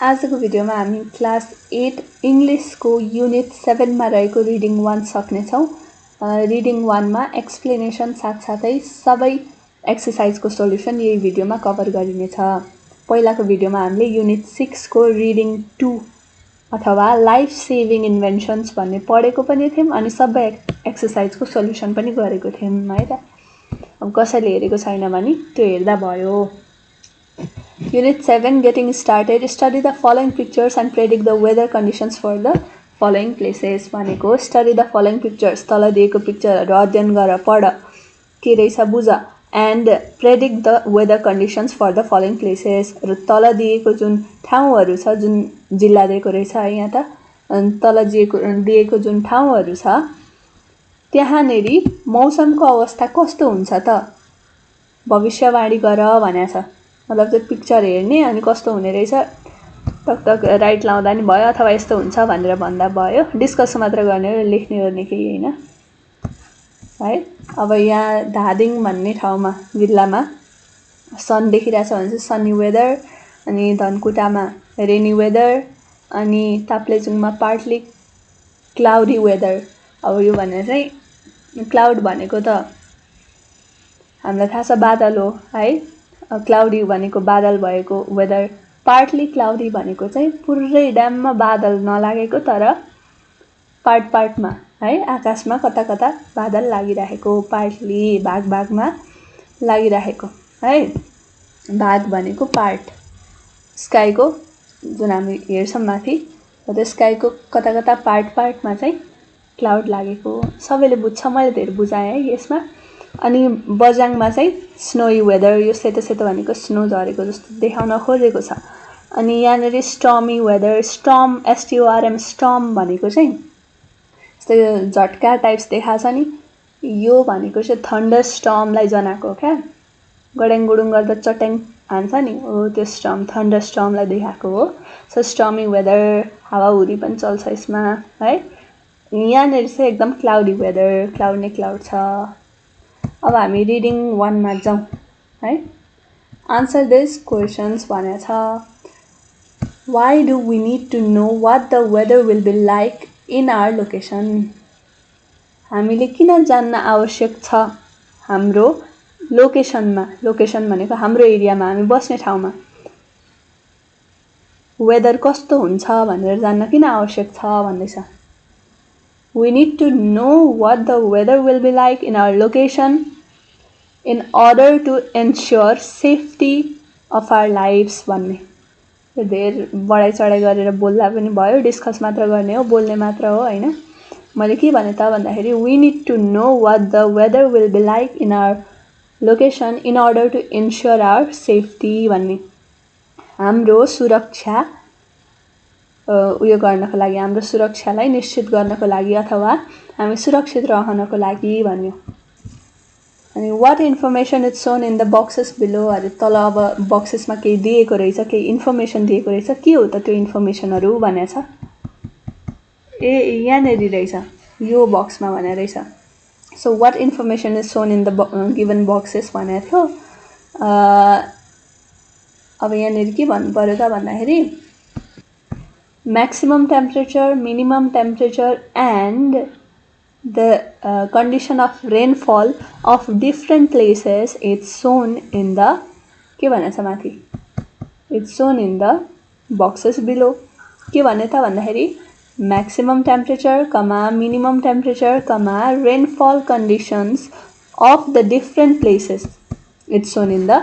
आजको भिडियोमा हामी क्लास 8 इङ्ग्लिशको युनिट 7 मा रहेको रिडिङ 1 सक्नेछौँ। रिडिङ 1 मा एक्सप्लेनेसन साथसाथै सबै एक्सरसाइजको सोलुसन यही भिडियोमा कभर गरिनेछ। पहिलाको भिडियोमा हामीले युनिट 6 को रिडिङ 2 अथवा लाइफ सेभिङ इन्भेन्सन्स भन्ने पढेको पनि थियौँ अनि सबै एक्सरसाइजको सोलुसन पनि गरेको थियौँ है त। अब कसैले हेरेको छैन भने त्यो हेर्दा भयो। Unit 7 getting started. Study the following pictures and predict the weather conditions for the following places. भनेको study the following pictures. तल दिएको पिक्चरहरू अध्ययन गर, पढ, के रहेछ बुझ, and predict the weather conditions for the following places. र तल दिएको जुन ठाउँहरू छ, जुन जिल्ला दिएको रहेछ है यहाँ त, तल दिएको जुन ठाउँहरू छ त्यहाँनेरि मौसमको अवस्था कस्तो हुन्छ त भविष्यवाणी गर भनेको छ। मतलब त्यो पिक्चर हेर्ने अनि कस्तो हुने रहेछ टक टक राइट लाउँदा नि भयो अथवा यस्तो हुन्छ भनेर भन्दा भयो। डिस्कस मात्र गर्ने हो, लेख्ने गर्ने केही हैन है। अब यहाँ धादिङ भन्ने ठाउँमा जिल्लामा सन देखिरहेछ भने चाहिँ सनी वेदर, अनि धनकुटामा रेनी वेदर, अनि ताप्लेजुङमा पार्टली क्लाउडी वेदर। अब यो भनेर चाहिँ क्लाउड भनेको त हामीलाई थाहा छ बादल हो है। क्लाउडी भनेको बादल भएको वेदर, पार्टली क्लाउडी भनेको चाहिँ पुरै ड्याममा बादल नलागेको तर पार्टमा है, आकाशमा कता कता बादल लागिरहेको, पार्टली भागमा लागिरहेको है। भाग भनेको पार्ट, स्काईको जुन हामी हेर्छौँ माथि त्यो स्काईको कता कता पार्टमा चाहिँ क्लाउड लागेको। सबैले बुझ्छ, मैले धेरै बुझाएँ है यसमा। अनि बजाङमा चाहिँ स्नोई वेदर, यो सेतो सेतो भनेको स्नो झरेको जस्तो देखाउन खोजेको छ। अनि यहाँनिर स्टर्मी वेदर, स्टर्म STORM स्टर्म भनेको चाहिँ यस्तै झट्का टाइप्स देखाएको छ नि, यो भनेको चाहिँ थन्डर स्टर्मलाई जनाएको हो क्या। गड्याङ गुडुङ गर्दा चट्याङ हान्छ नि, हो त्यो स्टर्म, थन्डर स्टर्मलाई देखाएको हो। सो स्टर्मी वेदर, हावाहुरी पनि चल्छ यसमा है। यहाँनिर चाहिँ एकदम क्लाउडी वेदर, क्लाउड नै क्लाउड छ। अब हामी रिडिङ 1 मा जाउँ है। आन्सर दिस क्वेशन्स भनेको छ। Why do we need to know what the weather will be like in our location? हामीले किन जान्न आवश्यक छ हाम्रो लोकेसनमा, लोकेसन भनेको हाम्रो एरियामा, हामी बस्ने ठाउँमा वेदर कस्तो हुन्छ भनेर जान्न किन आवश्यक छ भन्दैछ। We need to know what the weather will be like in our location in order to ensure safety of our lives भन्ने। यो धेरै बढाइ चढाइ गरेर बोल्दा पनि भयो, डिस्कस मात्र गर्ने हो, बोल्ने मात्र हो हैन। मैले के भने त भन्दाखेरि we need to know what the weather will be like in our location in order to ensure our safety भन्ने। हाम्रो सुरक्षा उयो गर्नको लागि, हाम्रो सुरक्षालाई निश्चित गर्नको लागि अथवा हामी सुरक्षित रहनको लागि भन्यो। अनि what information is shown in the boxes below, अरे तल अब बक्सेसमा केही दिएको रहेछ, केही इन्फर्मेसन दिएको रहेछ, के हो त त्यो इन्फर्मेसनहरू भनेको छ। यहाँनेरि रहेछ, यो बक्समा भनेको रहेछ। So what information is shown in the given boxes भनेको थियो। अब यहाँनेरि के भन्नु पर्यो त भन्दाखेरि maximum temperature, minimum temperature and the condition of rainfall of different places is shown in the के भनेको छ माथि, it's shown in the boxes below। के भने त भन्दाखेरि maximum temperature, minimum temperature, rainfall conditions of the different places it's shown in the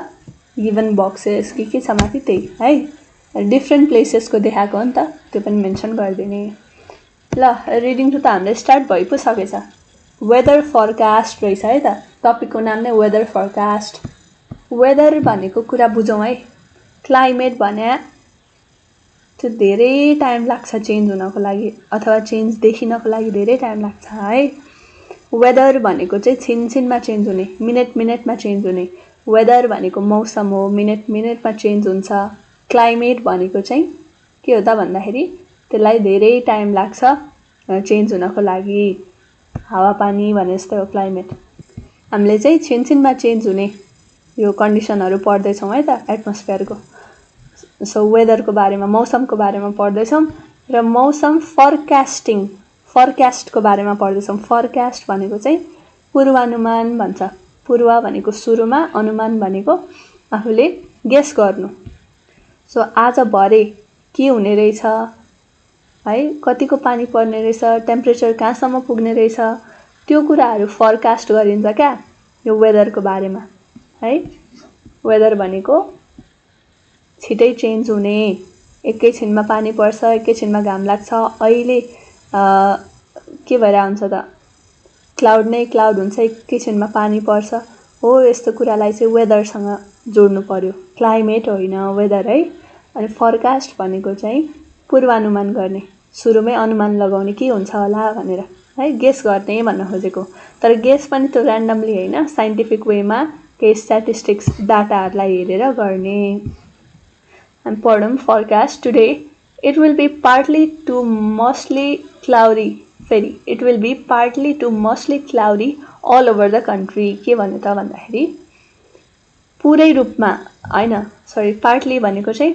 given boxes। के छ माथि त्यही है, डिफ्रेन्ट प्लेसेसको देखाएको हो नि त, त्यो पनि मेन्सन गरिदिने। ल रिडिङ टु त हामीले स्टार्ट भइ पो सकेछ। वेदर फरकास्ट रहेछ है त, टपिकको नाम नै वेदर फरकास्ट। वेदर भनेको कुरा बुझौँ है। क्लाइमेट भने त्यो धेरै टाइम लाग्छ चेन्ज हुनको लागि अथवा चेन्ज देखिनको लागि धेरै टाइम लाग्छ है। वेदर भनेको चाहिँ छिनछिनमा चेन्ज हुने, मिनेटमा चेन्ज हुने। वेदर भनेको मौसम हो, मिनेटमा चेन्ज हुन्छ। क्लाइमेट भनेको चाहिँ के हो त भन्दाखेरि त्यसलाई धेरै टाइम लाग्छ चेन्ज हुनको लागि, हावापानी भने जस्तै हो क्लाइमेट। हामीले चाहिँ छिनछिनमा चेन्ज हुने यो कन्डिसनहरू पढ्दैछौँ है त एटमोस्फियरको। सो वेदरको बारेमा मौसमको बारेमा पढ्दैछौँ र मौसम फरकास्टको बारेमा पढ्दैछौँ। फरकास्ट भनेको चाहिँ पूर्वानुमान भन्छ। पूर्व भनेको सुरुमा, अनुमान भनेको आफूले गेस गर्नु। सो आज भरे के हुने रहेछ है, कतिको पानी पर्ने रहेछ, टेम्परेचर कहाँसम्म पुग्ने रहेछ, त्यो कुराहरू फरकास्ट गरिन्छ क्या यो वेदरको बारेमा है। वेदर भनेको छिटै चेन्ज हुने, एकैछिनमा पानी पर्छ, एकैछिनमा घाम लाग्छ, अहिले के भएर हुन्छ त क्लाउड नै क्लाउड हुन्छ, एकैछिनमा पानी पर्छ हो। यस्तो कुरालाई चाहिँ वेदरसँग जोड्नु पर्यो, क्लाइमेट होइन वेदर है। अनि फरकास्ट भनेको चाहिँ पूर्वानुमान गर्ने, सुरुमै अनुमान लगाउने के हुन्छ होला भनेर है, गेस गर्ने भन्न खोजेको। तर गेस पनि त्यो ऱ्यान्डमली होइन, साइन्टिफिक वेमा केही स्ट्याटिस्टिक्स डाटाहरूलाई हेरेर गर्ने। अनि पढौँ forecast. Today it will be partly to mostly cloudy, फेरि it will be partly to mostly cloudy all over the country. के भन्यो त भन्दाखेरि पुरै रूपमा होइन, सरी, पार्टली भनेको चाहिँ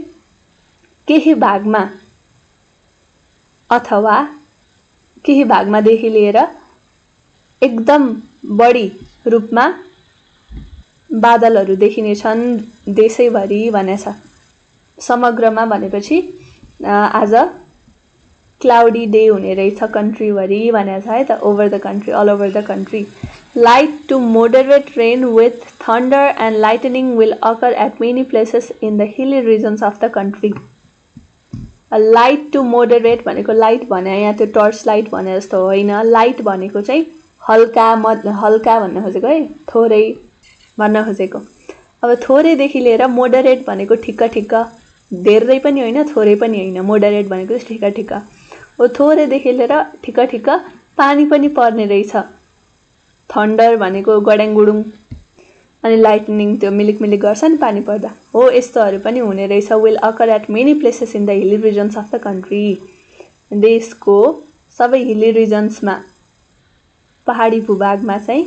केही भागमा अथवा केही भागमादेखि लिएर एकदम बढी रूपमा बादलहरू देखिनेछन् देशैभरि भनेछ। समग्रमा भनेपछि आज क्लाउडी डे हुने रहेछ कन्ट्रीभरि भनेछ है त, over the country, all over the country. Light to moderate rain with thunder and lightning will occur at many places in the hilly regions of the country. Light to moderate भनेको light भने यहाँ त्यो torch light भने जस्तो होइन, light भनेको चाहिँ हल्का भन्न खोजेको है, थोरै भन्न खोजेको। अब थोरैदेखि लिएर मोडरेट भनेको ठिक्क ठिक्क, धेरै पनि होइन थोरै पनि होइन, मोडरेट भनेको चाहिँ ठिक्क ठिक्क हो। थोरैदेखि लिएर ठिक्क ठिक्क पानी पनि पर्ने रहेछ। थन्डर भनेको गड्याङगुडुङ, अनि लाइटनिङ त्यो मिलिक मिलिक गर्छ नि पानी पर्दा हो, यस्तोहरू पनि हुने रहेछ। Will occur at many places in the hilly regions of the country. देशको सबै हिली रिजन्समा, पहाडी भूभागमा चाहिँ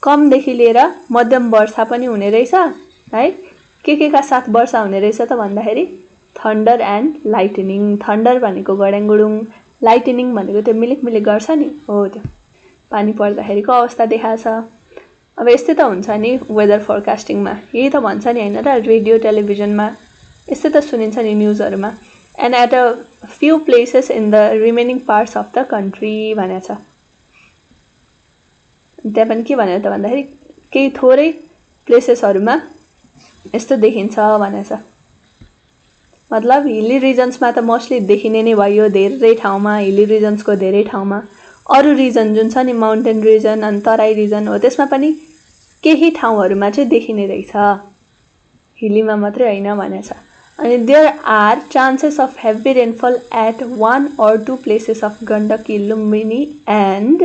कमदेखि लिएर मध्यम वर्षा पनि हुने रहेछ है। के का साथ वर्षा हुने रहेछ त भन्दाखेरि थन्डर एन्ड लाइटनिङ। थन्डर भनेको गड्याङगुडुङ, लाइटनिङ भनेको त्यो मिलिक मिलिक गर्छ नि हो, त्यो पानी पर्दाखेरिको अवस्था देखाएको छ। अब यस्तै त हुन्छ नि वेदर फोरकास्टिङमा, यही त भन्छ नि होइन र, रेडियो टेलिभिजनमा यस्तै त सुनिन्छ नि न्युजहरूमा। And at a few places in the remaining parts of the country भनेको छ। त्यहाँ पनि के भनेर त भन्दाखेरि केही थोरै प्लेसेसहरूमा यस्तो देखिन्छ भनेको छ। मतलब हिली रिजन्समा त मोस्टली देखिने नै भयो, धेरै ठाउँमा, हिली रिजन्सको धेरै ठाउँमा। अरू रिजन जुन छ नि माउन्टेन रिजन अनि तराई रिजन हो, त्यसमा पनि केही ठाउँहरूमा चाहिँ देखिने रहेछ, हिलीमा मात्रै होइन भनेको छ। अनि there are chances of heavy rainfall at 1 or 2 places of Gandaki, Lumbini and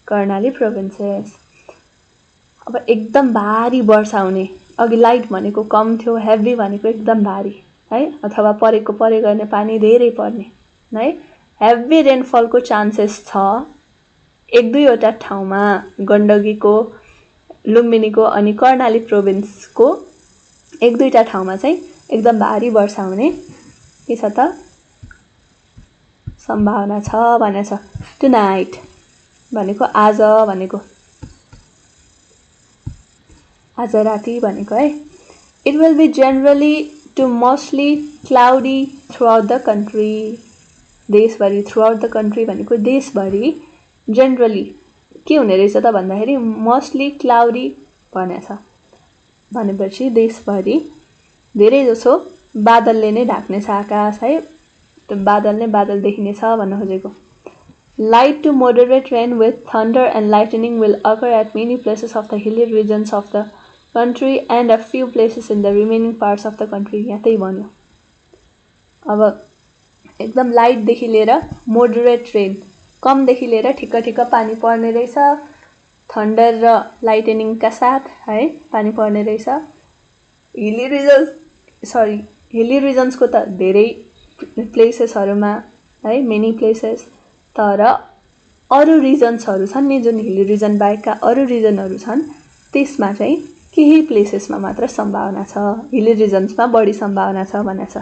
Karnali provinces. अब एकदम भारी वर्षा हुने, अघि लाइट भनेको कम थियो, हेभी भनेको एकदम भारी है, अथवा परेको परे गर्ने पानी धेरै पर्ने है। हेभी रेनफलको चान्सेस छ 1-2वटा ठाउँमा, गण्डकीको, लुम्बिनीको अनि कर्णाली प्रोभिन्सको 1-2टा ठाउँमा चाहिँ एकदम भारी वर्षा हुने के छ त सम्भावना छ भनेको छ। टुनाइट भनेको आज भनेको, आज राति भनेको है। It will be generally to mostly cloudy throughout the country. देशभरि, थ्रु आउट द कन्ट्री भनेको देशभरि जेनरली के हुने रहेछ त भन्दाखेरि मोस्टली क्लाउडी भनेको छ। भनेपछि देशभरि धेरै जसो बादलले नै ढाक्ने छ आकाश है, त्यो बादल नै बादल देखिने छ भन्न खोजेको। Light to moderate rain with thunder and lightning will occur at many places of the hilly regions of the country and a few places in the remaining parts of the country. यहाँ त्यही भन्यो। अब एकदम लाइटदेखि लिएर moderate rain, कमदेखि लिएर ठिक्क ठिक्क पानी पर्ने रहेछ, थन्डर र लाइटनिङका साथ है पानी पर्ने रहेछ। हिली रिजन्सको त धेरै प्लेसेसहरूमा है, मेनी प्लेसेस, तर अरू रिजन्सहरू छन् नि जुन हिली रिजन बाहेकका अरू रिजनहरू छन् त्यसमा चाहिँ केही प्लेसेसमा मात्र सम्भावना छ, हिली रिजन्समा बढी सम्भावना छ भनेछ।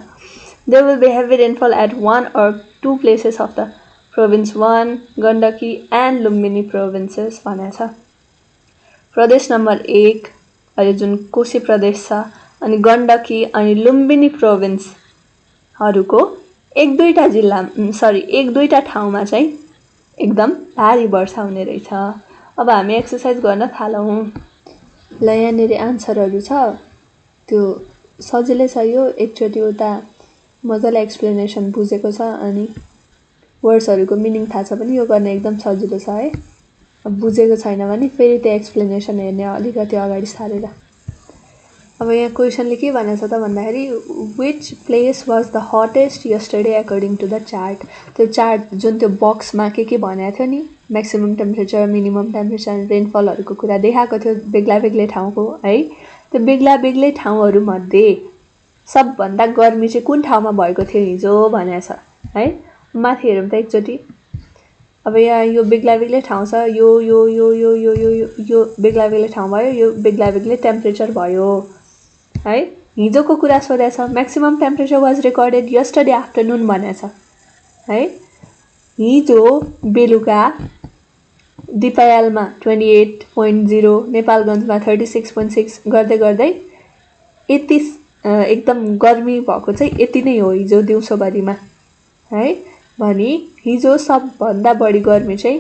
There will be heavy rainfall at 1 or 2 places of the province 1, Gandaki and Lumbini provinces भनेछ। प्रदेश नम्बर 1 अहिले जुन कोशी प्रदेश छ अनि गण्डकी अनि लुम्बिनी प्रोभिन्सहरूको एक दुईटा ठाउँमा चाहिँ एकदम भारी वर्षा हुने रहेछ। अब हामी एक्सरसाइज गर्न थालौँ। ल यहाँनिर आन्सरहरू छ, त्यो सजिलै छ। यो एकचोटि उता मजाले एक्सप्लेनेसन बुझेको छ अनि वर्ड्सहरूको मिनिङ थाहा छ भने यो गर्न एकदम सजिलो छ है। अब बुझेको छैन भने फेरि त्यो एक्सप्लेनेसन हेर्ने अलिकति अगाडि सारेर। अब यहाँ क्वेसनले के भनेछ त भन्दाखेरि which place was the hottest yesterday according to the chart. त्यो चार्ट जुन त्यो बक्समा के भनेको थियो नि, म्याक्सिमम टेम्परेचर, मिनिमम टेम्परेचर, रेनफलहरूको कुरा देखाएको थियो बेग्ला बेग्लै ठाउँको है। त्यो बेग्ला बेग्लै ठाउँहरूमध्ये सबभन्दा गर्मी चाहिँ कुन ठाउँमा भएको थियो हिजो भनेको छ है। माथि हेरौँ त एकचोटि। अब यहाँ यो बेग्ला बेग्लै ठाउँ छ, यो यो यो यो यो यो यो बेग्ला बेग्लै ठाउँ भयो, यो बेग्ला बेग्लै टेम्परेचर भयो है। हिजोको कुरा सोधेको छ, maximum temperature was recorded yesterday afternoon भनेको छ है। हिजो बेलुका दिपायालमा 28.0, नेपालगञ्जमा 36.6 गर्दै गर्दै यति एकदम गर्मी भएको चाहिँ यति नै हो हिजो दिउँसोभरिमा है। भनी हिजो सबभन्दा बढी गर्मी चाहिँ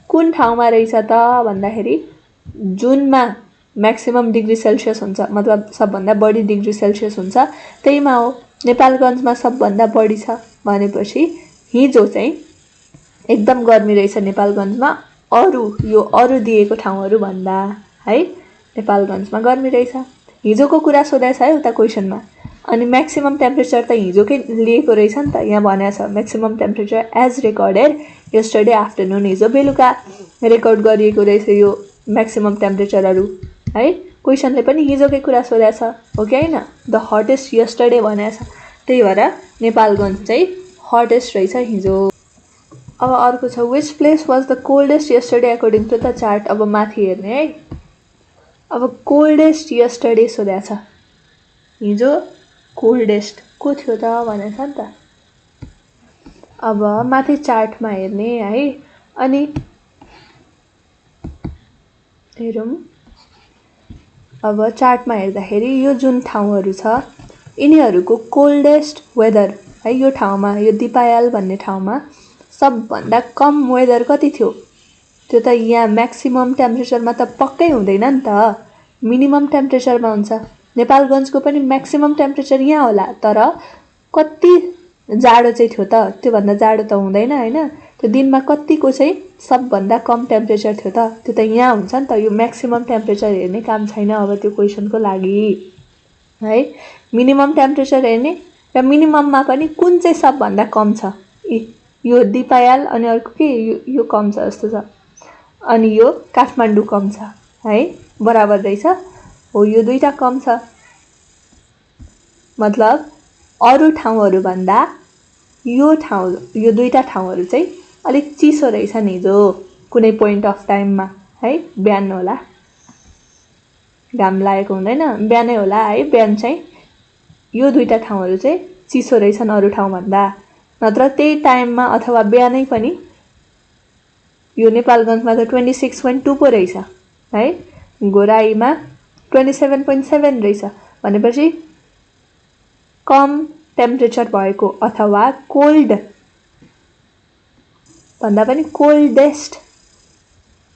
कुन ठाउँमा रहेछ त भन्दाखेरि जुनमा म्याक्सिमम डिग्री सेल्सियस हुन्छ, मतलब सबभन्दा बढी डिग्री सेल्सियस हुन्छ त्यहीमा हो। नेपालगञ्जमा सबभन्दा बढी छ भनेपछि हिजो चाहिँ एकदम गर्मी रहेछ नेपालगञ्जमा अरू दिएको ठाउँहरू भन्दा है। नेपालगञ्जमा गर्मी रहेछ। हिजोको कुरा सोधेको छ है उता क्वेसनमा। अनि म्याक्सिमम टेम्परेचर त हिजोकै लिएको रहेछ नि त, यहाँ भनेको छ maximum temperature as recorded yesterday afternoon, हिजो बेलुका रेकर्ड गरिएको रहेछ यो म्याक्सिमम टेम्परेचरहरू है। क्वेसनले पनि हिजोकै कुरा सोधेको छ हो कि होइन, द हटेस्ट यस्टरडे भनेको छ, त्यही भएर नेपालगञ्ज चाहिँ हटेस्ट रहेछ हिजो। अब अर्को छ which place was the coldest yesterday according to the chart. अब माथि हेर्ने है। अब कोल्डेस्ट यस्टरडे सोधेको छ, हिजो कोल्डेस्ट को थियो त भनेछ नि त। अब माथि चार्टमा हेर्ने है। अनि हेरौँ, अब चार्टमा हेर्दाखेरि यो जुन ठाउँहरू छ यिनीहरूको कोल्डेस्ट वेदर है, यो ठाउँमा यो दिपायाल भन्ने ठाउँमा सबभन्दा कम वेदर कति थियो, त्यो त यहाँ म्याक्सिमम टेम्परेचरमा त पक्कै हुँदैन नि त, मिनिमम टेम्परेचरमा हुन्छ। नेपालगञ्जको पनि म्याक्सिमम टेम्परेचर यहाँ होला, तर कति जाडो चाहिँ थियो त, त्योभन्दा जाडो त हुँदैन होइन। त्यो दिनमा कतिको चाहिँ सबभन्दा कम टेम्परेचर थियो त, त्यो त यहाँ हुन्छ नि त। यो म्याक्सिमम टेम्परेचर हेर्ने काम छैन अब त्यो क्वेसनको लागि है। मिनिमम टेम्परेचर हेर्ने र मिनिमममा पनि कुन चाहिँ सबभन्दा कम छ, यो दिपायाल अनि अर्को के यो कम छ जस्तो छ, अनि यो काठमाडौँ कम छ है, बराबर रहेछ हो। यो दुईटा कम छ, मतलब अरू ठाउँहरूभन्दा यो दुईटा ठाउँहरू चाहिँ अलिक चिसो रहेछ नि हिजो कुनै पोइन्ट अफ टाइममा है। बिहान होला, घाम लागेको हुँदैन, बिहानै होला है। बिहान चाहिँ यो दुईटा ठाउँहरू चाहिँ चिसो रहेछन् अरू ठाउँभन्दा, नत्र त्यही टाइममा अथवा बिहानै पनि यो नेपालगञ्जमा त 26.2 पो रहेछ है, घोराईमा 27.7 रहेछ भनेपछि कम टेम्परेचर भएको अथवा कोल्ड भन्दा पनि कोल्डेस्ट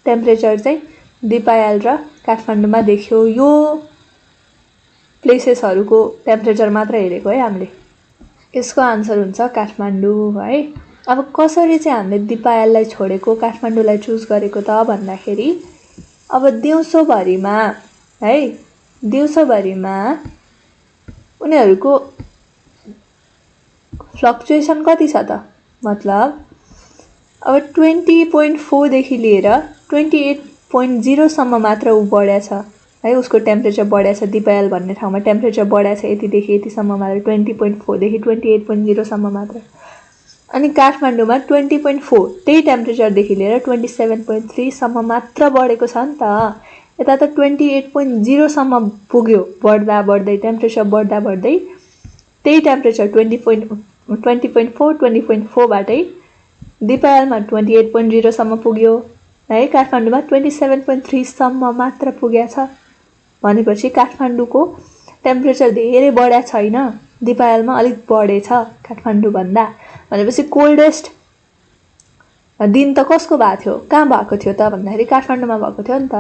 टेम्परेचर चाहिँ दिपायाल र काठमाडौँमा देख्यो। यो प्लेसेसहरूको टेम्परेचर मात्र हेरेको है हामीले। यसको आन्सर हुन्छ काठमाडौँ है। अब कसरी चाहिँ हामीले दिपायललाई छोडेको काठमाडौँलाई चुज गरेको त भन्दाखेरि अब दिउँसोभरिमा है, दिउँसोभरिमा उनीहरूको फ्लक्चुएसन कति छ त, मतलब अब 20.4 देखि लिएर 28.0 सम्म मात्र ऊ बढ्या छ है, उसको टेम्परेचर बढ्या छ। दिपायल भन्ने ठाउँमा टेम्परेचर बढ्या छ यतिदेखि यतिसम्म मात्र, 20.4 देखि 28.0 सम्म मात्र। अनि काठमाडौँमा 20.4 त्यही टेम्परेचरदेखि लिएर 27.3 सम्म मात्र बढेको छ नि त। यता त 28.0 सम्म पुग्यो बढ्दै टेम्परेचर बढ्दै त्यही टेम्परेचर 20.4 20.4 बाटै दिपायलमा 28.0 सम्म पुग्यो है। काठमाडौँमा 27.3 सम्म मात्र पुगेछ भनेपछि काठमाडौँको टेम्परेचर धेरै बढ्या छैन, दिपायलमा अलिक बढेछ काठमाडौँ भन्दा। भनेपछि कोल्डेस्ट दिन त कसको भएको थियो, कहाँ भएको थियो त भन्दाखेरि काठमाडौँमा भएको थियो नि त।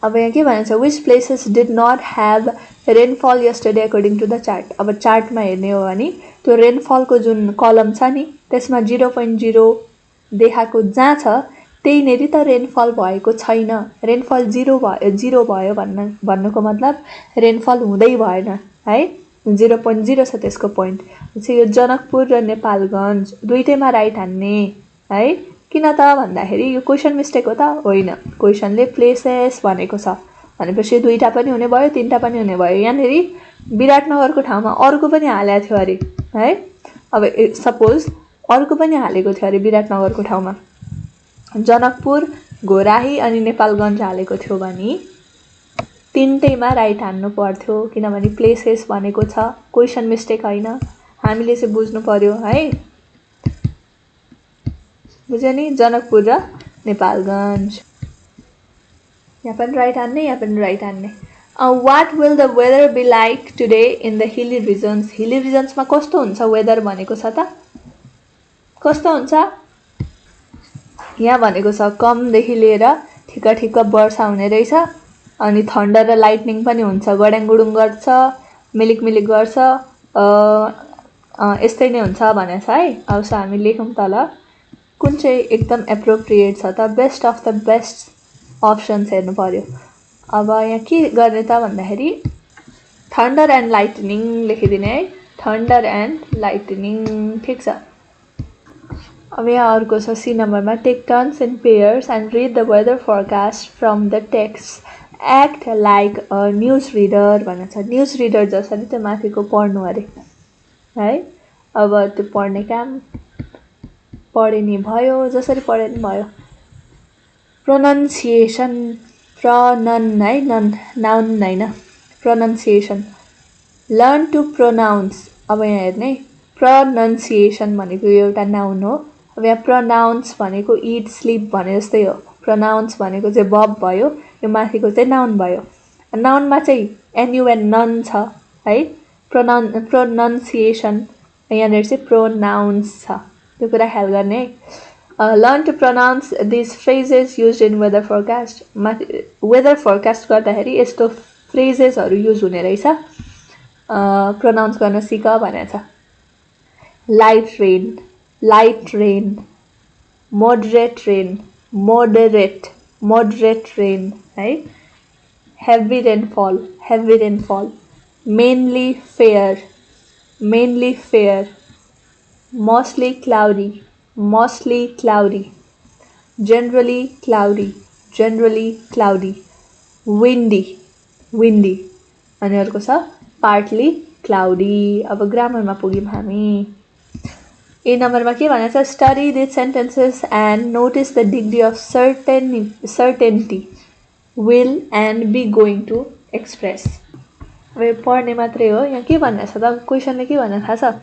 अब यहाँ के भनेको छ, which places did not have rainfall yesterday according to the chart. अब चार्टमा हेर्ने हो भने त्यो रेनफलको जुन कलम छ नि त्यसमा 0.0 देखाएको जहाँ छ त्यहीनेरि त रेनफल भएको छैन। रेनफल 0 भयो भन्नुको मतलब रेनफल हुँदै भएन है। 0.0 छ त्यसको पोइन्ट। यो जनकपुर र नेपालगञ्ज दुईटैमा राइट हान्ने है। किन त भन्दाखेरि यो क्वेसन मिस्टेक हो त होइन, क्वेसनले प्लेसेस भनेको छ भनेपछि दुईटा पनि हुने भयो, तीनटा पनि हुने भयो। यहाँनेरि विराटनगरको ठाउँमा अर्को पनि हालेको थियो अरे है। अब सपोज अर्को पनि हालेको थियो अरे विराटनगरको ठाउँमा जनकपुर, घोराही अनि नेपालगञ्ज हालेको थियो भने तीनटैमा राइट हान्नु पर्थ्यो, किनभने प्लेसेस भनेको छ, क्वेसन मिस्टेक होइन। हामीले चाहिँ बुझ्नु पर्यो है, बुझ्यो नि, जनकपुर र नेपालगञ्ज। यहाँ पनि राइट हान्ने, यहाँ पनि राइट हान्ने। What will the weather be like today in the hilly regions. Hilly रिजन्समा कस्तो हुन्छ वेदर भनेको छ त, कस्तो हुन्छ यहाँ भनेको छ, कमदेखि लिएर ठिक्क ठिक्क वर्षा हुने रहेछ अनि थन्डर र लाइटनिङ पनि हुन्छ, गड्याङगुडुङ गर्छ, मिलिक मिलिक गर्छ, यस्तै नै हुन्छ भनेको छ है। अब हामी लेखौँ तल कुन चाहिँ एकदम एप्रोप्रिएट छ त, best of the best options हेर्नु पर्यो। अब यहाँ के गर्ने त भन्दाखेरि थन्डर एन्ड लाइटनिङ लेखिदिने है, थन्डर एन्ड लाइटनिङ, ठिक छ। अब यहाँ अर्को छ सी नम्बरमा, take turns in pairs and read the weather forecast from the text, act like a news reader भनेको छ। न्युज रिडर जसरी त्यो माथिको पढ्नु अरे है। अब त्यो पढ्ने काम पढे नि भयो, जसरी पढे नि भयो। प्रोनाउन्सिएसन, प्रनन है, नन नाउन होइन, प्रोनाउन्सिएसन, लर्न टु प्रोनाउन्स। अब यहाँ हेर्ने प्रोनाउन्सिएसन भनेको एउटा नाउन हो। अब यहाँ प्रोनाउन्स भनेको इट स्लिप भने जस्तै हो, प्रोनाउन्स भनेको चाहिँ बब भयो, यो माथिको चाहिँ नाउन भयो। नाउनमा चाहिँ एनयुएन नन छ है। प्रोनाउन्सिएसन यहाँनिर चाहिँ प्रोनाउन्स छ, त्यो कुरा ख्याल गर्ने है। Learn to pronounce this phrases use in weather forecast. Weather forecast गर्दाखेरि यस्तो फ्रेजेसहरू युज हुने रहेछ, प्रोनाउन्स गर्न सिक भनेको छ। Light rain, light rain, moderate rain, moderate, moderate rain है। Heavy rainfall, heavy rainfall, mainly fair, mainly fair, mostly cloudy, mostly cloudy, generally cloudy, generally cloudy, windy, windy, अनि अर्को छ partly cloudy। अब ग्रामरमा पुग्यौँ हामी। ए नम्बरमा के भनेको छ, study these sentences and notice the degree of certainty will and be going to express। अब यो पढ्ने मात्रै हो, यहाँ के भनेको छ त, क्वेसनले के भनेको थाहा छ,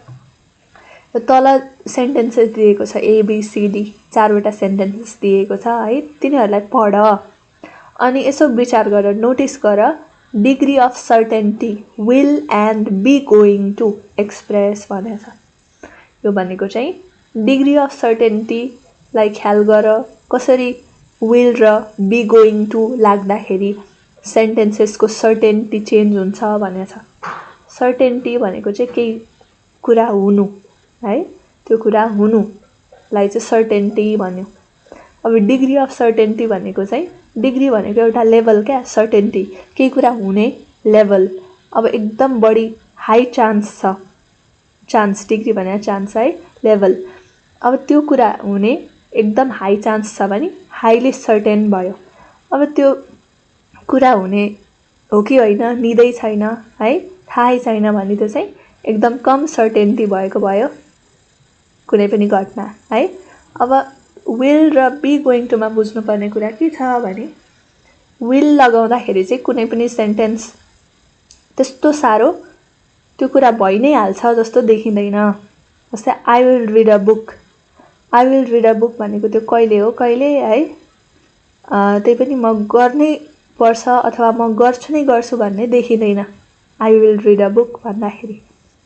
तल सेन्टेन्सेस दिएको छ एबिसिडी, चारवटा सेन्टेन्सेस दिएको छ है, तिनीहरूलाई पढ अनि यसो विचार गर, नोटिस गर, degree of certainty will and be going to express भनेको छ। यो भनेको चाहिँ डिग्री अफ सर्टेन्टीलाई ख्याल गर, कसरी विल र बी गोइङ टु लाग्दाखेरि सेन्टेन्सेसको सर्टेन्टी चेन्ज हुन्छ भनेको छ। सर्टेन्टी भनेको चाहिँ केही कुरा हुनु है, त्यो कुरा हुनुलाई चाहिँ सर्टेन्टी भन्यो। अब डिग्री अफ सर्टेन्टी भनेको चाहिँ, डिग्री भनेको एउटा लेभल क्या, सर्टेन्टी केही कुरा हुने लेभल। अब एकदम बढी हाई चान्स छ, चान्स, डिग्री भनेर चान्स है, लेभल। अब त्यो कुरा हुने एकदम हाई चान्स छ भने हाइली सर्टेन भयो। अब त्यो कुरा हुने हो कि होइन, निदै छैन है, थाहै छैन भने त्यो चाहिँ एकदम कम सर्टेन्टी भएको भयो कुनै पनि घटना है। अब विल र बी गोइङ टुमा बुझ्नुपर्ने कुरा के छ भने, विल लगाउँदाखेरि चाहिँ कुनै पनि सेन्टेन्स त्यस्तो साह्रो त्यो कुरा भइ नै हाल्छ जस्तो देखिँदैन। जस्तै I will read a book, I will read a book भनेको त्यो कहिले हो कहिले है, त्यही पनि म गर्नै पर्छ अथवा म गर्छु नै गर्छु भन्ने देखिँदैन I will read a book भन्दाखेरि।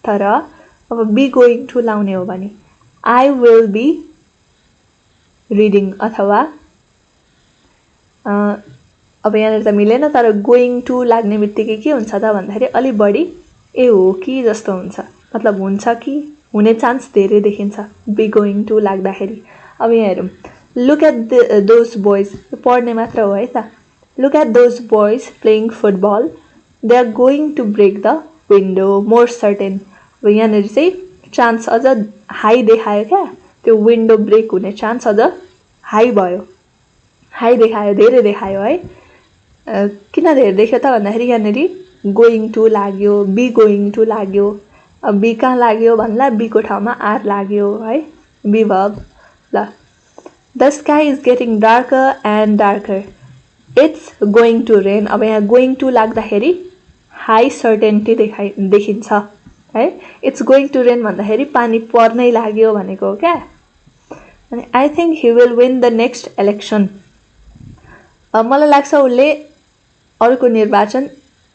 तर अब बी गोइङ टु लाउने हो भने आई विल बी रिडिङ अथवा अब यहाँनिर त मिलेन, तर गोइङ टु लाग्ने बित्तिकै के हुन्छ त भन्दाखेरि अलि बढी ए हो कि जस्तो हुन्छ, मतलब हुन्छ कि हुने चान्स धेरै देखिन्छ बी गोइङ टु लाग्दाखेरि। अब यहाँ हेरौँ, लुक एट दोज बोइज, पढ्ने मात्र हो है त। Look at those boys playing football, they are going to break the window more certain. अब यहाँनिर चाहिँ चान्स अझ हाई देखायो क्या, त्यो विन्डो ब्रेक हुने चान्स अझ हाई भयो, हाई देखायो, धेरै देखायो है। किन धेरै देख्यो त भन्दाखेरि यहाँनिर गोइङ टु लाग्यो, बी गोइङ टु लाग्यो। अब बी कहाँ लाग्यो भन्ला, बीको ठाउँमा आर लाग्यो है, बी भर्ब। ल, the sky is getting darker and darker, it's going to rain. अब यहाँ गोइङ टु लाग्दाखेरि हाई सर्टेन्टी देखिन्छ है। इट्स गोइङ टु रेन भन्दाखेरि पानी पर्नै लाग्यो भनेको हो क्या। अनि I think he will win the next election, मलाई लाग्छ उसले अर्को निर्वाचन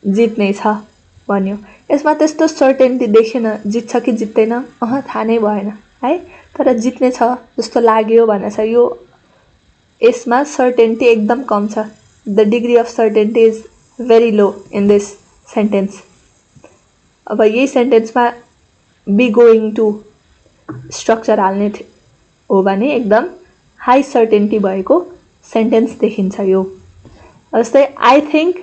जित्नेछ भन्यो। यसमा त्यस्तो सर्टेन्टी देखेन, जित्छ कि जित्दैन थाहा नै भएन है, तर जित्ने छ जस्तो लाग्यो भनेछ। यो यसमा सर्टेन्टी एकदम कम छ, the degree of certainty is very low in this sentence. अब यही सेन्टेन्समा बी गोइङ टु स्ट्रक्चर हाल्ने हो भने एकदम हाई सर्टेन्टी भएको सेन्टेन्स देखिन्छ यो। जस्तै I think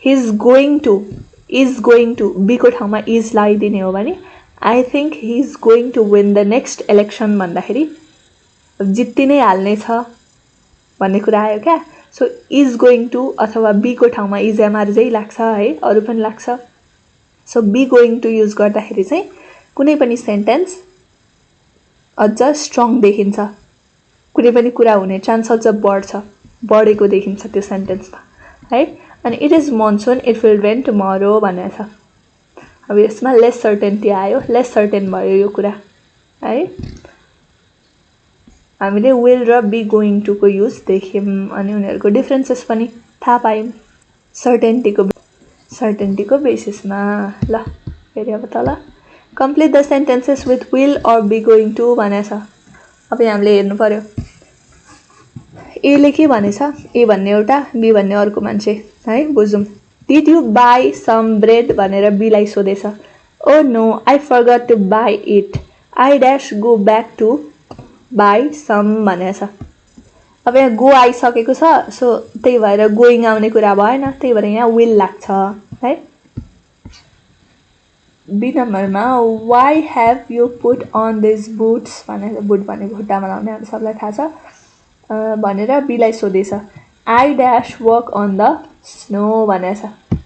he's going to, is going to, बीको ठाउँमा इज लगाइदिने हो भने I think he is going to win the next election भन्दाखेरि जित्ति नै हाल्नेछ भन्ने कुरा आयो क्या। सो इज गोइङ टु अथवा बीको ठाउँमा इजएमआर चाहिँ लाग्छ है, अरू पनि लाग्छ। सो बी गोइङ टु युज गर्दाखेरि चाहिँ कुनै पनि सेन्टेन्स अझ स्ट्रङ देखिन्छ, कुनै पनि कुरा हुने चान्स अझ बढेको देखिन्छ त्यो सेन्टेन्समा है। अनि it is monsoon, it will rain tomorrow भनेको छ। अब यसमा लेस सर्टेन्टी आयो, लेस सर्टेन भयो यो कुरा है। हामीले विल र बी गोइङ टुको युज देख्यौँ अनि उनीहरूको डिफ्रेन्सेस पनि थाहा पायौँ सर्टेन्टीको बेसिसमा। ल फेरि अब तल complete the sentences with will or be going to भनेको छ। अब यहाँ हामीले हेर्नु पर्यो एले के भनेछ, ए भन्ने एउटा, बी भन्ने अर्को मान्छे है, बुझौँ। Did you buy some bread भनेर बीलाई सोधेछ। Oh no I forgot to buy it, I dash go back to buy some भनेको छ। अब यहाँ गो आइसकेको छ, सो त्यही भएर गोइङ आउने कुरा भएन, त्यही भएर यहाँ विल लाग्छ है। बी नम्बरमा why have you put on this boots भनेर, बुट भनेको खुट्टामा लाउने हामी सबलाई थाहा छ भनेर बीलाई सोधेछ। I dash work on the snow भनेको छ।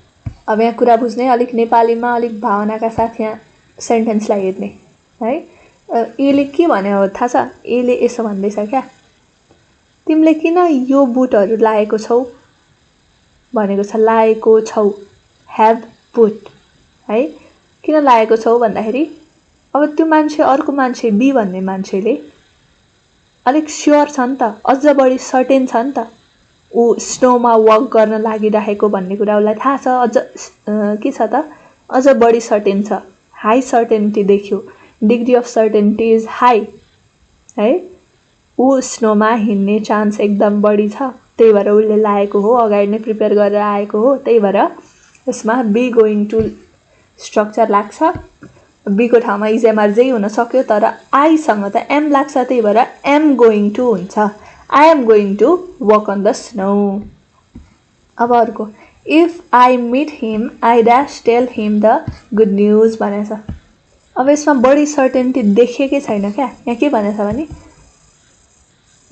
अब यहाँ कुरा बुझ्ने, अलिक नेपालीमा अलिक भावनाका साथ यहाँ सेन्टेन्सलाई हेर्ने है। एले के भन्यो थाहा छ, एले यसो भन्दैछ क्या, तिमीले किन यो बुटहरू लाएको छौ भनेको छ, लाएको छौ, हेभ पुट है। किन लाएको छौ भन्दाखेरि अब त्यो मान्छे, अर्को मान्छे बी भन्ने मान्छेले अलिक स्योर छ नि त, अझ बढी सर्टेन छ नि त, ऊ स्नोमा वक गर्न लागिरहेको भन्ने कुरा उसलाई थाहा छ। अझ के छ त, अझ बढी सर्टेन छ, हाई सर्टेनिटी देख्यो, degree of certainty is high है। ऊ स्नोमा हिँड्ने चान्स एकदम बढी छ, त्यही भएर उसले लाएको हो, अगाडि नै प्रिपेयर गरेर आएको हो, त्यही भएर यसमा बी गोइङ टु स्ट्रक्चर लाग्छ। बीको ठाउँमा इजएमआर जेही हुन सक्यो, तर आईसँग त एम लाग्छ, त्यही भएर एम गोइङ टु हुन्छ, I am going to walk on the snow. अब अर्को, if I meet him I dash tell him the good news भनेको छ। अब यसमा बढी सर्टेन्टी देखेकै छैन क्या। यहाँ के भनेको छ भने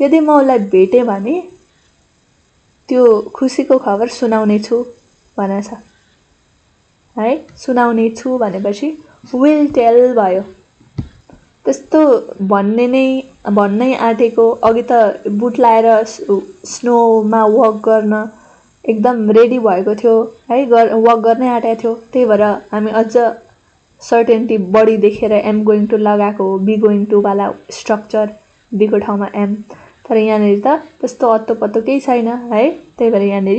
यदि म उसलाई भेटेँ भने त्यो खुसीको खबर सुनाउने छु भनेको छ है। सुनाउने छु भनेपछि विल टेल भयो। त्यस्तो भन्नै आँटेको, अघि त बुट लाएर स्नोमा वक गर्न एकदम रेडी भएको थियो है, वक गर्नै आँटेको थियो। त्यही भएर हामी अझ सर्टेन्टी बढी देखेर एम गोइङ टु लगाएको हो, बी गोइङ टु वाला स्ट्रक्चर, बीको ठाउँमा एम। तर यहाँनिर त त्यस्तो अत्तो-पत्तो केही छैन है, त्यही भएर यहाँनिर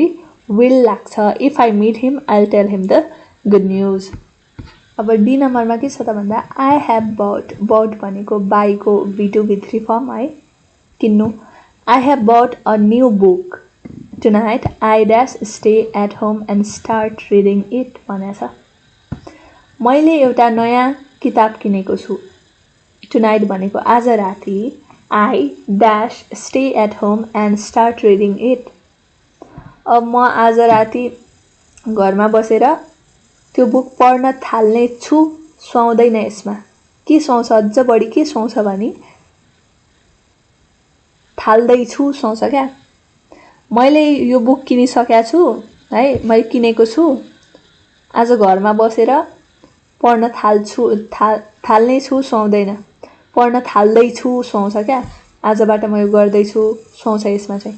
विल लाग्छ। If I meet him I will tell him the good news. अब डी नम्बरमा के छ त भन्दा आई हेभ बट, बट भनेको बाईको V2 V3 फर्म है, किन्नु। I have bought a new book tonight, I dash stay at home and start reading it भनेछ। मैले एउटा नयाँ किताब किनेको छु। टुनाइट भनेको आज राति, I dash stay at home and start reading it. अब म आज राति घरमा बसेर त्यो बुक पढ्न थाल्ने छु, सुहाउँदैन यसमा। के सुहाउँछ, अझ बढी के सुहाउँछ भने थाल्दैछु सुहाउँछ क्या। मैले यो बुक किनिसकेको छु है, मैले किनेको छु, आज घरमा बसेर पढ्न थाल्ने छु सुहाउँदैन, पढ्न थाल्दैछु सुहाउँछ क्या। आजबाट म यो गर्दैछु सुहाउँछ यसमा चाहिँ।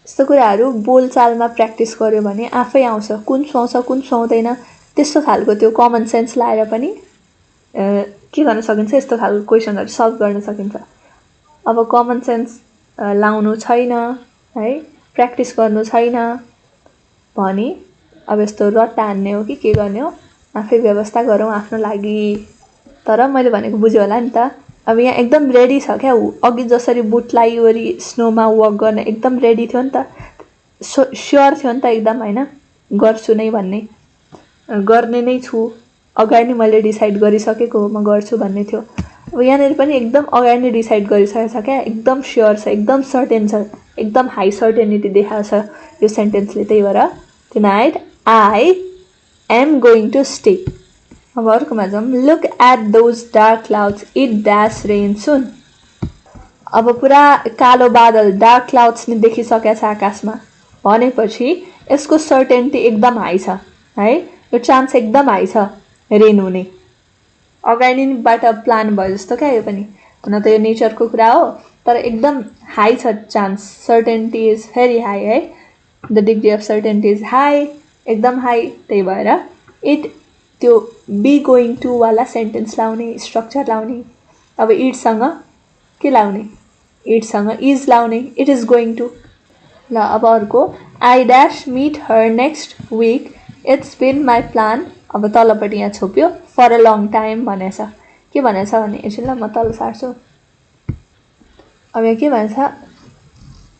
यस्तो कुराहरू बोलचालमा प्र्याक्टिस गर्यो भने आफै आउँछ, कुन सुहाउँछ कुन सुहाउँदैन। त्यस्तो खालको त्यो कमन सेन्स लाएर पनि के गर्न सकिन्छ, यस्तो खालको क्वेसनहरू सल्भ गर्न सकिन्छ। अब कमन सेन्स लाउनु छैन है, प्र्याक्टिस गर्नु छैन भने अब यस्तो रट्टा हान्ने हो कि के गर्ने हो, आफै व्यवस्था गरौँ आफ्नो लागि। तर मैले भनेको बुझ्यो होला नि त। अब यहाँ एकदम रेडी छ क्या ऊ, अघि जसरी बुट लगाइवरी स्नोमा वक गर्न एकदम रेडी थियो नि त, स्योर थियो नि त एकदम होइन, गर्छु नै भन्ने, गर्ने नै छु, अगाडि नै मैले डिसाइड गरिसकेको हो म गर्छु भन्ने थियो। अब यहाँनिर पनि एकदम अगाडि नै डिसाइड गरिसकेको छ क्या, एकदम स्योर छ, एकदम सर्टेन छ, एकदम हाई सर्टेनिटी देखाएको छ यो सेन्टेन्सले। त्यही भएर tonight I am going to stay. अब अर्कोमा जाउँ। Look at those dark clouds, it dash rain soon. अब पुरा कालो बादल डार्क क्लाउड्स नै देखिसकेको छ आकाशमा भनेपछि यसको सर्टेनिटी एकदम हाई छ है, यो चान्स एकदम हाई छ रेन हुने। अगाडिबाट प्लान भयो जस्तो क्या यो पनि, हुन त यो नेचरको कुरा हो तर एकदम हाई छ chance, certainty is very high है, the degree of certainty is high, एकदम हाई। त्यही भएर इट त्यो बी गोइङ टु वाला सेन्टेन्स लाउने, स्ट्रक्चर लाउने। अब इटसँग के लाउने, इटसँग इज लाउने, इट इज गोइङ टु। ल अब अर्को, I dash meet her next week, it's been my plan. अब तलपट्टि यहाँ छोप्यो फर अ लङ टाइम भनेछ। के भनेछ भने एकछिन ल म तल सार्छु। अब यहाँ के भन्छ,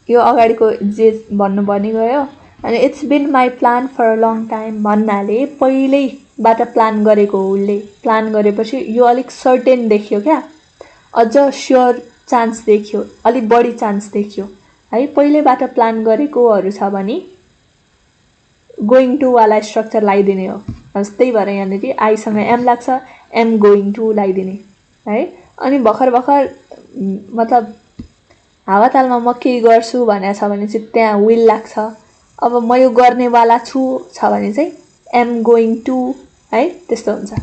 यो अगाडिको जे भन्नु भनिगयो अनि it's been my plan for a long time भन्नाले पहिल्यैबाट प्लान गरेको हो उसले। प्लान गरेपछि यो अलिक सर्टेन देखियो क्या, अझ स्योर चान्स देखियो, अलिक बढी चान्स देखियो है। पहिल्यैबाट प्लान गरेकोहरू छ भने गोइङ टु वाला स्ट्रक्चर लगाइदिने हो। त्यही भएर यहाँनिर आईसँग एम लाग्छ, एम गोइङ टु लगाइदिने है। अनि भर्खर भर्खर मतलब हावातालमा म केही गर्छु भनेको छ भने चाहिँ त्यहाँ विल लाग्छ। अब म यो गर्नेवाला छु छ भने चाहिँ एम गोइङ टु है, त्यस्तो हुन्छ।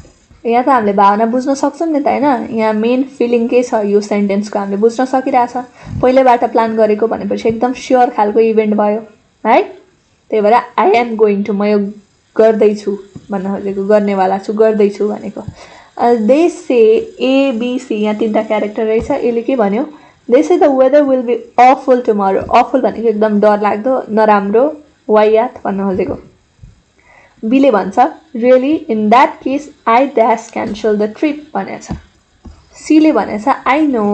यहाँ त हामीले भावना बुझ्न सक्छौँ नि त होइन, यहाँ मेन फिलिङ के छ यो सेन्टेन्सको हामीले बुझ्न सकिरहेछ। पहिल्यैबाट प्लान गरेको भनेपछि एकदम स्योर खालको इभेन्ट भयो है। त्यही भएर आई एम गोइङ टु, म यो गर्दैछु भन्न खोजेको, गर्नेवाला छु, गर्दैछु भनेको। दे से एबिसी, यहाँ तीनवटा क्यारेक्टर रहेछ। यसले के भन्यो, they say the weather will be awful tomorrow. Awful भनेको एकदम डरलाग्दो, नराम्रो, वायात भन्न खोजेको। बीले भन्छ really in that case I dash cancel the trip भनेछ। सीले भनेछ आई नो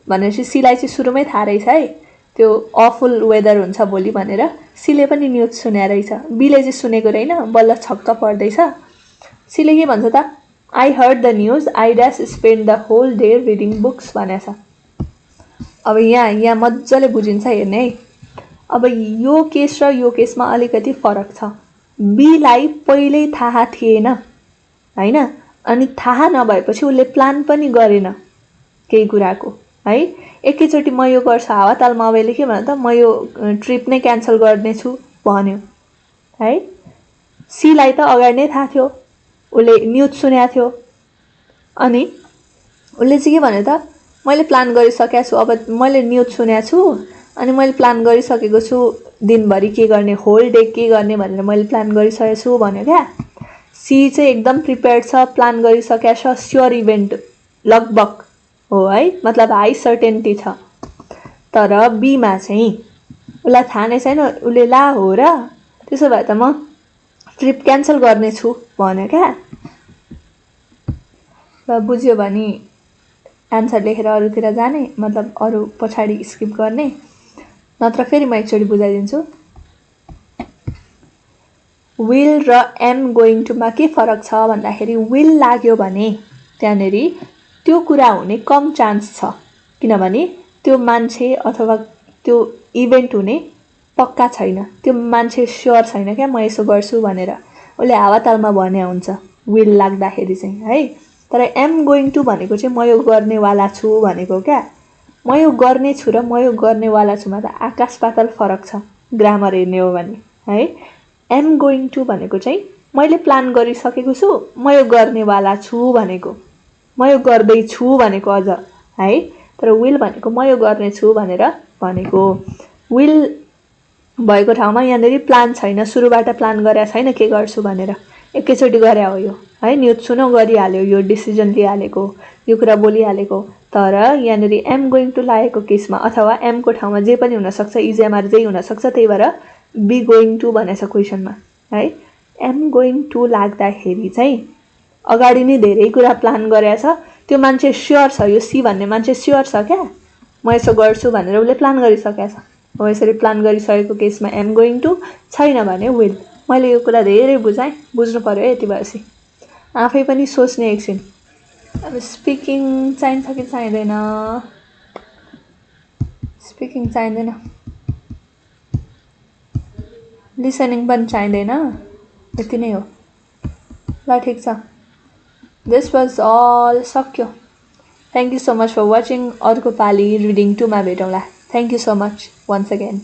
भनेपछि सीलाई चाहिँ सुरुमै थाहा रहेछ है त्यो अफुल वेदर हुन्छ भोलि भनेर। सीले पनि न्युज सुने रहेछ, बीले चाहिँ सुनेको रहेन, बल्ल छक्क पर्दैछ। सीले के भन्छ त, I heard the news, I dash spend the whole day reading books भनेछ। अब यहाँ मजाले बुझिन्छ हेर्ने है। अब यो केस र यो केसमा अलिकति फरक छ। बीलाई पहिल्यै थाहा थिएन होइन, अनि थाहा नभएपछि उसले प्लान पनि गरेन केही कुराको है। एकैचोटि म यो गर्छु हावातालमा, अबले के भन्यो त, म यो ट्रिप नै क्यान्सल गर्नेछु भन्यो है। सीलाई त अगाडि नै थाहा थियो, उसले न्युज सुनेको थियो, अनि उसले चाहिँ के भन्यो त, मैले प्लान गरिसकेको छु, अब मैले न्युज सुनेको छु अनि मैले प्लान गरिसकेको छु दिनभरि के गर्ने, होल डे के गर्ने भनेर मैले प्लान गरिसकेको छु भन्यो क्या। सी चाहिँ एकदम प्रिपेयर्ड छ, प्लान गरिसकेको छ, स्योर इभेन्ट लगभग हो है, मतलब हाई सर्टेनिटी छ। तर बीमा चाहिँ उसलाई थाहा नै छैन, उसले ला हो र त्यसो भए त म ट्रिप क्यान्सल गर्नेछु भन्यो क्या। र बुझ्यो भने एन्सर लेखेर अरूतिर जाने, मतलब अरू पछाडि स्किप गर्ने, नत्र फेरि म एकचोटि बुझाइदिन्छु। विल र एम गोइङ टुमा के फरक छ भन्दाखेरि विल लाग्यो भने त्यहाँनिर त्यो कुरा हुने कम चान्स छ, किनभने त्यो मान्छे अथवा त्यो इभेन्ट हुने पक्का छैन, त्यो मान्छे स्योर छैन क्या म यसो गर्छु भनेर, उसले हावातालमा भने हुन्छ विल लाग्दाखेरि चाहिँ है। तर एम गोइङ टु भनेको चाहिँ म यो गर्नेवाला छु भनेको क्या। म यो गर्ने छु र म यो गर्नेवाला छुमा त आकाश पाताल फरक छ ग्रामर हेर्ने हो भने है। एम गोइङ टु भनेको चाहिँ मैले प्लान गरिसकेको छु, म यो गर्नेवाला छु भनेको, म यो गर्दैछु भनेको अझ है। तर विल भनेको म यो गर्नेछु भनेर भनेको। विल भएको ठाउँमा यहाँनिर प्लान छैन, सुरुबाट प्लान गरेको छैन के गर्छु भनेर, एकैचोटि गरे हो यो है, न्युज सुनौ गरिहाल्यो, यो डिसिजन लिइहालेको, यो कुरा बोलिहालेको। तर यहाँनिर एम गोइङ टु लागेको केसमा अथवा एमको ठाउँमा जे पनि हुनसक्छ, इजिएमआर जे हुनसक्छ, त्यही भएर बी गोइङ टु भनेछ क्वेसनमा है। एम गोइङ टु लाग्दाखेरि चाहिँ अगाडि नै धेरै कुरा प्लान गरेछ, त्यो मान्छे स्योर छ, यो सी भन्ने मान्छे स्योर छ क्या म यसो गर्छु भनेर उसले प्लान गरिसकेको छ। हो यसरी प्लान गरिसकेको केसमा एम गोइङ टु, छैन भने विल। मैले यो कुरा धेरै बुझाएँ, बुझ्नु पर्यो है यति भएपछि, आफै पनि सोच्ने एकछिन। अब स्पिकिङ चाहिन्छ कि चाहिँदैन? स्पिकिङ चाहिँदैन, लिसनिङ पनि चाहिँदैन, यति नै हो ल, ठिक छ। दिस वाज अल, सक्यो। Thank you so much for watching. अर्को पालि रिडिङ 2 मा भेटौँला। Thank you so much once again.